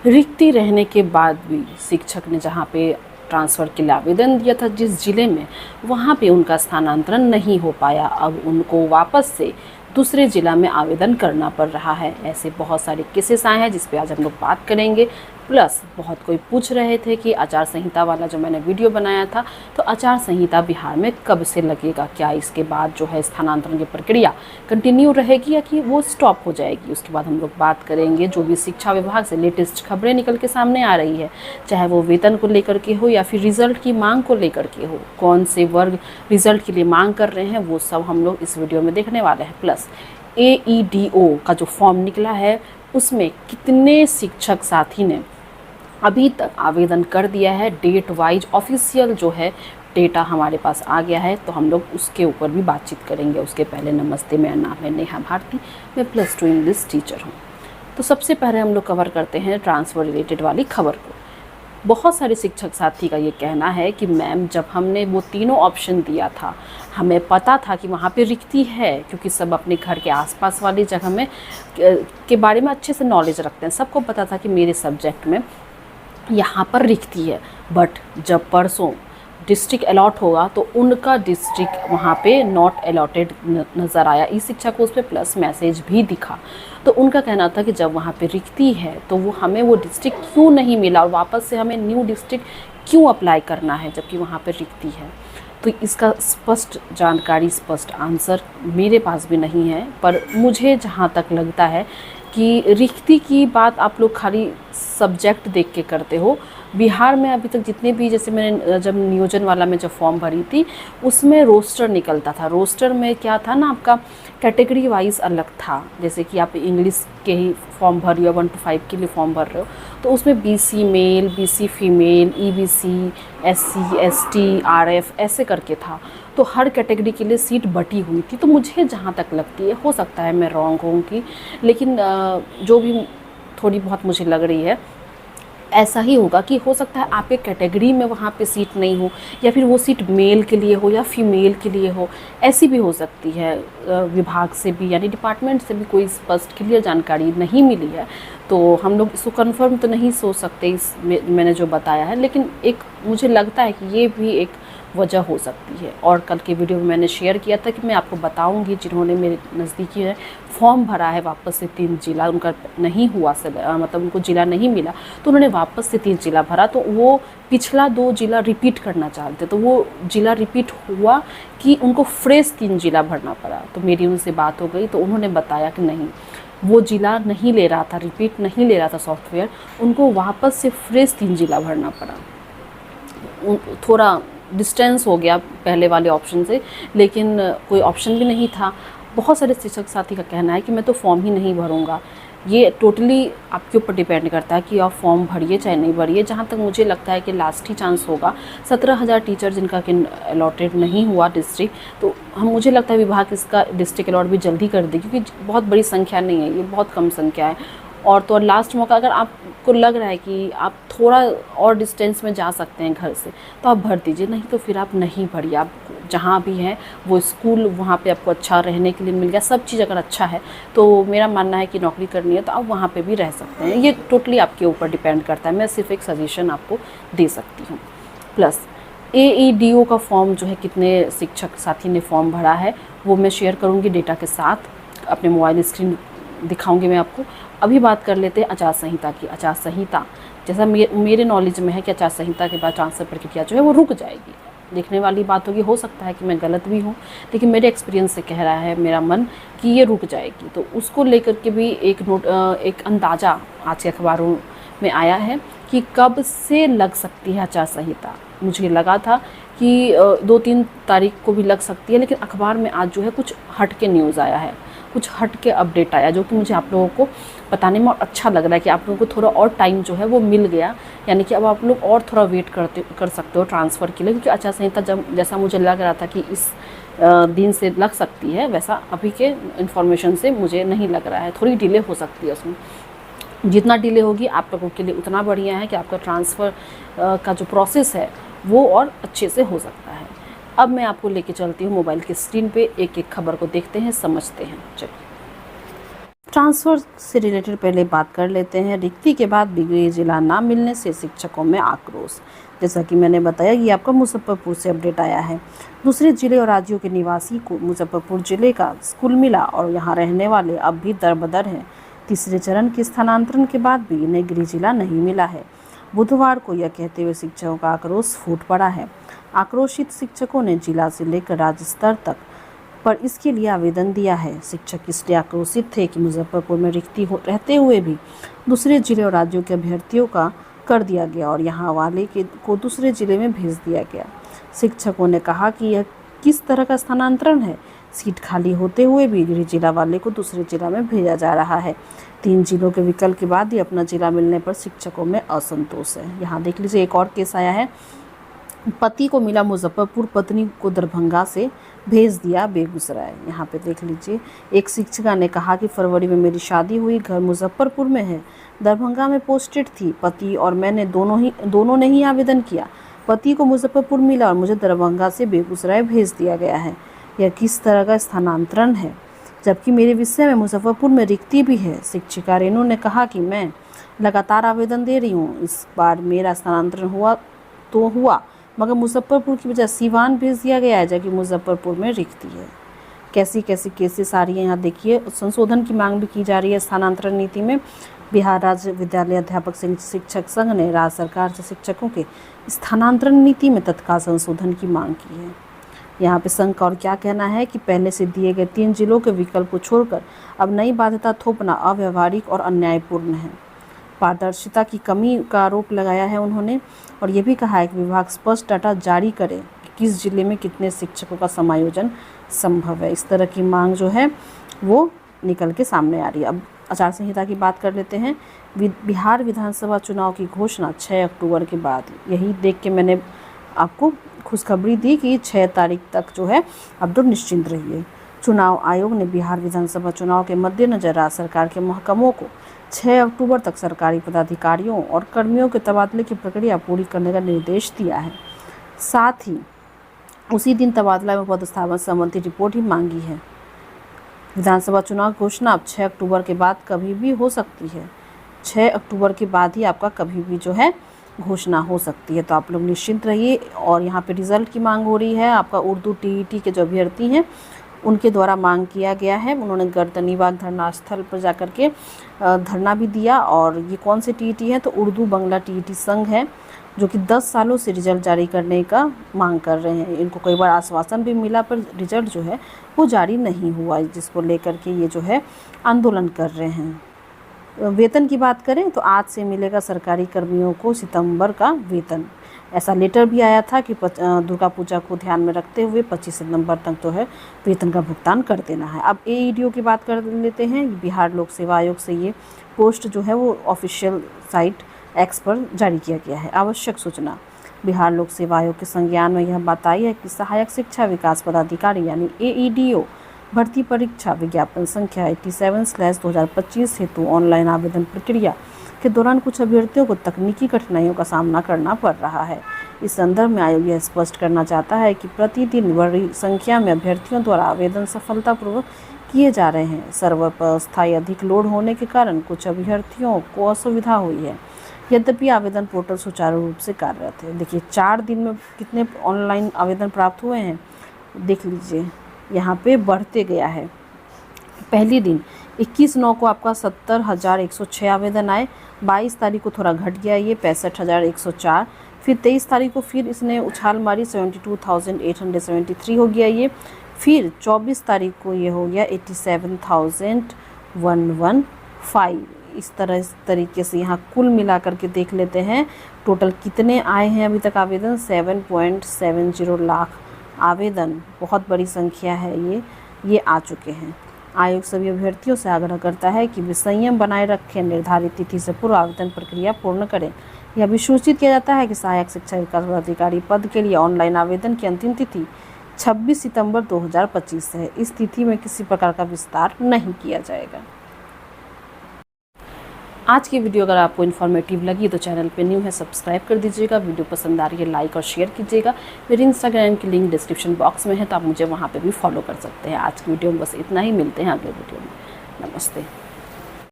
रिक्ति रहने के बाद भी शिक्षक ने जहाँ पे ट्रांसफ़र के लिए आवेदन दिया था जिस ज़िले में, वहाँ पे उनका स्थानांतरण नहीं हो पाया। अब उनको वापस से दूसरे ज़िला में आवेदन करना पड़ रहा है। ऐसे बहुत सारे केसेस आए हैं जिस पे आज हम लोग बात करेंगे। प्लस बहुत कोई पूछ रहे थे कि आचार संहिता वाला जो मैंने वीडियो बनाया था, तो आचार संहिता बिहार में कब से लगेगा, क्या इसके बाद जो है स्थानांतरण की प्रक्रिया कंटिन्यू रहेगी या कि वो स्टॉप हो जाएगी। उसके बाद हम लोग बात करेंगे जो भी शिक्षा विभाग से लेटेस्ट खबरें निकल के सामने आ रही है, चाहे वो वेतन को लेकर के हो या फिर रिजल्ट की मांग को लेकर के हो, कौन से वर्ग रिजल्ट के लिए मांग कर रहे हैं, वो सब हम लोग इस वीडियो में देखने वाले हैं। प्लस AEDO का जो फॉर्म निकला है उसमें कितने शिक्षक साथी ने अभी तक आवेदन कर दिया है, डेट वाइज ऑफिशियल जो है डेटा हमारे पास आ गया है, तो हम लोग उसके ऊपर भी बातचीत करेंगे। उसके पहले नमस्ते, मेरा नाम है नेहा भारती, मैं +2 इंग्लिश टीचर हूँ। तो सबसे पहले हम लोग कवर करते हैं ट्रांसफ़र रिलेटेड वाली खबर को। बहुत सारे शिक्षक साथी का ये कहना है कि मैम, जब हमने वो तीनों ऑप्शन दिया था, हमें पता था कि वहाँ पे रिक्ति है, क्योंकि सब अपने घर के आसपास वाली जगह में के बारे में अच्छे से नॉलेज रखते हैं। सबको पता था कि मेरे सब्जेक्ट में यहाँ पर रिक्ति है। बट जब परसों डिस्ट्रिक्ट अलॉट होगा तो उनका डिस्ट्रिक्ट वहाँ पे नॉट अलॉटेड नज़र आया। ई शिक्षा को उस पर प्लस मैसेज भी दिखा। तो उनका कहना था कि जब वहाँ पे रिक्ति है तो वो हमें वो डिस्ट्रिक्ट क्यों नहीं मिला और वापस से हमें न्यू डिस्ट्रिक्ट क्यों अप्लाई करना है जबकि वहाँ पे रिक्ति है। तो इसका स्पष्ट जानकारी, स्पष्ट आंसर मेरे पास भी नहीं है। पर मुझे जहाँ तक लगता है कि रिक्ति की बात आप लोग खाली सब्जेक्ट देख के करते हो। बिहार में अभी तक जितने भी, जैसे मैंने जब नियोजन वाला में जब फॉर्म भरी थी उसमें रोस्टर निकलता था। रोस्टर में क्या था ना, आपका कैटेगरी वाइज अलग था। जैसे कि आप इंग्लिश के ही फॉर्म भर रहे हो, 1 to 5 के लिए फॉर्म भर रहे हो, तो उसमें BC male, BC female, EBC, SC, ST, RF ऐसे करके था। तो हर कैटेगरी के लिए सीट बटी हुई थी। तो मुझे जहाँ तक लगती है, हो सकता है मैं रॉन्ग होंगी, लेकिन जो भी थोड़ी बहुत मुझे लग रही है ऐसा ही होगा कि हो सकता है आपके कैटेगरी में वहाँ पे सीट नहीं हो, या फिर वो सीट मेल के लिए हो या फीमेल के लिए हो, ऐसी भी हो सकती है। विभाग से भी यानी डिपार्टमेंट से भी कोई स्पष्ट क्लियर जानकारी नहीं मिली है, तो हम लोग इसको कंफर्म तो नहीं सोच सकते इस मैंने जो बताया है। लेकिन एक मुझे लगता है कि ये भी एक वजह हो सकती है। और कल के वीडियो में मैंने शेयर किया था कि मैं आपको बताऊंगी जिन्होंने मेरे नज़दीकी है फॉर्म भरा है वापस से 3 जिला, उनका नहीं हुआ मतलब उनको जिला नहीं मिला, तो उन्होंने वापस से 3 जिला भरा। तो वो पिछला 2 जिला रिपीट करना चाहते, तो वो जिला रिपीट हुआ कि उनको फ्रेश 3 जिला भरना पड़ा। तो मेरी उनसे बात हो गई तो उन्होंने बताया कि नहीं, वो जिला नहीं ले रहा था, रिपीट नहीं ले रहा था सॉफ्टवेयर, उनको वापस से फ्रेश 3 जिला भरना पड़ा। थोड़ा डिस्टेंस हो गया पहले वाले ऑप्शन से, लेकिन कोई ऑप्शन भी नहीं था। बहुत सारे शिक्षक साथी का कहना है कि मैं तो फॉर्म ही नहीं भरूंगा। ये टोटली आपके ऊपर डिपेंड करता है कि आप फॉर्म भरिए चाहे नहीं भरिए। जहाँ तक मुझे लगता है कि लास्ट ही चांस होगा। 17,000 टीचर जिनका कि अलॉटेड नहीं हुआ डिस्ट्रिक्ट, तो मुझे लगता है विभाग इसका डिस्ट्रिक्ट अलॉट भी जल्दी कर दे, क्योंकि बहुत बड़ी संख्या नहीं है, ये बहुत कम संख्या है। और तो और लास्ट मौका, अगर आपको लग रहा है कि आप थोड़ा और डिस्टेंस में जा सकते हैं घर से, तो आप भर दीजिए, नहीं तो फिर आप नहीं भरिए। आप जहाँ भी हैं वो स्कूल, वहाँ पे आपको अच्छा रहने के लिए मिल गया, सब चीज़ अगर अच्छा है, तो मेरा मानना है कि नौकरी करनी है तो आप वहाँ पे भी रह सकते हैं। ये टोटली आपके ऊपर डिपेंड करता है, मैं सिर्फ एक सजेशन आपको दे सकती हूँ। प्लस AEDO का फॉर्म जो है, कितने शिक्षक साथी ने फॉर्म भरा है वो मैं शेयर करूँगी डेटा के साथ, अपने मोबाइल स्क्रीन दिखाऊंगी मैं आपको। अभी बात कर लेते हैं आचार संहिता की। आचार संहिता, जैसा मेरे नॉलेज में है कि आचार संहिता के बाद ट्रांसफ़र प्रक्रिया जो है वो रुक जाएगी। देखने वाली बात होगी, हो सकता है कि मैं गलत भी हूँ, लेकिन मेरे एक्सपीरियंस से कह रहा है मेरा मन कि ये रुक जाएगी। तो उसको लेकर के भी एक अंदाज़ा आज के अखबारों में आया है कि कब से लग सकती है आचार संहिता। मुझे लगा था कि 2-3 तारीख को भी लग सकती है, लेकिन अखबार में आज जो है कुछ हट के न्यूज़ आया है, कुछ हट के अपडेट आया, जो कि मुझे आप लोगों को बताने में अच्छा लग रहा है कि आप लोगों को थोड़ा और टाइम जो है वो मिल गया। यानी कि अब आप लोग और थोड़ा वेट कर सकते हो ट्रांसफ़र के लिए, क्योंकि आचार संहिता जैसा मुझे लग रहा था कि इस दिन से लग सकती है, वैसा अभी के इन्फॉर्मेशन से मुझे नहीं लग रहा है। थोड़ी डिले हो सकती है उसमें। जितना डिले होगी आप लोगों के लिए उतना बढ़िया है कि आपका ट्रांसफ़र का जो प्रोसेस है वो और अच्छे से हो सकता है। अब मैं आपको लेके चलती हूँ मोबाइल की स्क्रीन पे, एक एक खबर को देखते हैं, समझते हैं। चलिए, ट्रांसफ़र से रिलेटेड पहले बात कर लेते हैं। रिक्ति के बाद भी गृह जिला ना मिलने से शिक्षकों में आक्रोश। जैसा कि मैंने बताया कि आपका मुजफ्फरपुर से अपडेट आया है। दूसरे जिले और राज्यों के निवासी को मुजफ्फरपुर जिले का स्कूल मिला और यहाँ रहने वाले अब भी दरबदर हैं। तीसरे चरण के स्थानांतरण के बाद भी इन्हें गृह जिला नहीं मिला है। बुधवार को यह कहते हुए शिक्षकों का आक्रोश फूट पड़ा है। आक्रोशित शिक्षकों ने जिला से लेकर राज्य स्तर तक पर इसके लिए आवेदन दिया है। शिक्षक इसलिए आक्रोशित थे कि मुजफ्फरपुर में रिक्ति रहते हुए भी दूसरे जिले और राज्यों के अभ्यर्थियों का कर दिया गया और यहाँ वाले को दूसरे जिले में भेज दिया गया। शिक्षकों ने कहा कि यह किस तरह का स्थानांतरण है। सीट खाली होते हुए भी गृह जिला वाले को दूसरे जिला में भेजा जा रहा है। 3 जिलों के विकल्प के बाद ही अपना जिला मिलने पर शिक्षकों में असंतोष है। यहाँ देख लीजिए एक और केस आया है। पति को मिला मुजफ्फरपुर, पत्नी को दरभंगा से भेज दिया बेगूसराय। यहाँ पे देख लीजिए एक शिक्षिका ने कहा कि फरवरी में मेरी शादी हुई, घर मुजफ्फरपुर में है, दरभंगा में पोस्टेड थी। पति और मैंने दोनों ने ही आवेदन किया। पति को मुजफ्फरपुर मिला और मुझे दरभंगा से बेगूसराय भेज दिया गया है। यह किस तरह का स्थानांतरण है, जबकि मेरे विषय में मुजफ्फरपुर में रिक्ति भी है। शिक्षिका रेणु ने कहा कि मैं लगातार आवेदन दे रही हूँ। इस बार मेरा स्थानांतरण हुआ मगर मुजफ्फरपुर की बजाय सीवान भेज दिया गया है, जबकि मुजफ्फरपुर में रिक्ति है। कैसी कैसी केसेस आ रही है यहाँ देखिए। संशोधन की मांग भी की जा रही है स्थानांतरण नीति में। बिहार राज्य विद्यालय अध्यापक शिक्षक संघ ने राज्य सरकार से शिक्षकों के स्थानांतरण नीति में तत्काल संशोधन की मांग की है। यहाँ पे संघ का और क्या कहना है कि पहले से दिए गए 3 जिलों के विकल्प को छोड़कर अब नई बाध्यता थोपना अव्यवहारिक और अन्यायपूर्ण है। पारदर्शिता की कमी का आरोप लगाया है उन्होंने और ये भी कहा है कि विभाग स्पष्ट डाटा जारी करे कि किस जिले में कितने शिक्षकों का समायोजन संभव है। इस तरह की मांग जो है वो निकल के सामने आ रही है। अब आचार संहिता की बात कर लेते हैं। बिहार विधानसभा चुनाव की घोषणा 6 अक्टूबर के बाद, यही देख के मैंने आपको खुशखबरी दी कि 6 तारीख तक जो है अब तो निश्चिंत रहिए। चुनाव आयोग ने बिहार विधानसभा चुनाव के मद्देनजर राज्य सरकार के महकमों को 6 अक्टूबर तक सरकारी पदाधिकारियों और कर्मियों के तबादले की प्रक्रिया पूरी करने का निर्देश दिया है। साथ ही उसी दिन तबादला में पदस्थापन संबंधी रिपोर्ट ही मांगी है। विधानसभा चुनाव घोषणा अब 6 अक्टूबर के बाद कभी भी हो सकती है। 6 अक्टूबर के बाद ही आपका कभी भी जो है घोषणा हो सकती है, तो आप लोग निश्चिंत रहिए। और यहाँ पे रिज़ल्ट की मांग हो रही है। आपका उर्दू टीईटी के जो अभ्यर्थी हैं उनके द्वारा मांग किया गया है। उन्होंने गर्दनीबाग धरना स्थल पर जाकर के धरना भी दिया। और ये कौन से टीईटी है, तो उर्दू बंगला टीईटी संघ है, जो कि 10 सालों से रिजल्ट जारी करने का मांग कर रहे हैं। इनको कई बार आश्वासन भी मिला पर रिजल्ट जो है वो जारी नहीं हुआ, जिसको लेकर के ये जो है आंदोलन कर रहे हैं। वेतन की बात करें तो आज से मिलेगा सरकारी कर्मियों को सितंबर का वेतन। ऐसा लेटर भी आया था कि दुर्गा पूजा को ध्यान में रखते हुए 25 सितंबर तक तो है वेतन का भुगतान कर देना है। अब एईडीओ की बात कर लेते हैं। बिहार लोक सेवा आयोग से ये पोस्ट जो है वो ऑफिशियल साइट एक्स पर जारी किया गया है। आवश्यक सूचना। बिहार लोक सेवा आयोग के संज्ञान में यह बात आई है कि सहायक शिक्षा विकास पदाधिकारी यानी एईडीओ भर्ती परीक्षा विज्ञापन संख्या 87/2025 हेतु ऑनलाइन आवेदन प्रक्रिया के दौरान कुछ अभ्यर्थियों को तकनीकी कठिनाइयों का सामना करना पड़ रहा है। इस संदर्भ में आयोग यह स्पष्ट करना चाहता है कि प्रतिदिन बड़ी संख्या में अभ्यर्थियों द्वारा आवेदन सफलतापूर्वक किए जा रहे हैं। सर्वर पर अस्थायी अधिक लोड होने के कारण कुछ अभ्यर्थियों को असुविधा हुई है। यद्यपि आवेदन पोर्टल सुचारू रूप से कार्यरत है। देखिए 4 दिन में कितने ऑनलाइन आवेदन प्राप्त हुए हैं देख लीजिए, यहाँ पे बढ़ते गया है। पहली दिन 21/9 को आपका 70,106 आवेदन आए। 22 तारीख को थोड़ा घट गया ये 65,104। फिर 23 तारीख को फिर इसने उछाल मारी 72,873 हो गया ये। फिर 24 तारीख को ये हो गया 87,115। इस तरीके से यहाँ कुल मिलाकर के देख लेते हैं टोटल कितने आए हैं अभी तक आवेदन। 7.70 लाख आवेदन, बहुत बड़ी संख्या है ये आ चुके हैं। आयोग सभी अभ्यर्थियों से आग्रह करता है कि वे संयम बनाए रखें, निर्धारित तिथि से पूर्व आवेदन प्रक्रिया पूर्ण करें। यह भी सूचित किया जाता है कि सहायक शिक्षा विकास पदाधिकारी पद के लिए ऑनलाइन आवेदन की अंतिम तिथि 26 सितंबर 2025 है। इस तिथि में किसी प्रकार का विस्तार नहीं किया जाएगा। आज की वीडियो अगर आपको इन्फॉर्मेटिव लगी तो चैनल पे न्यू है सब्सक्राइब कर दीजिएगा। वीडियो पसंद आ रही है लाइक और शेयर कीजिएगा। मेरे इंस्टाग्राम की लिंक डिस्क्रिप्शन बॉक्स में है, तो आप मुझे वहाँ पे भी फॉलो कर सकते हैं। आज की वीडियो में बस इतना ही, मिलते हैं अगले वीडियो में। नमस्ते।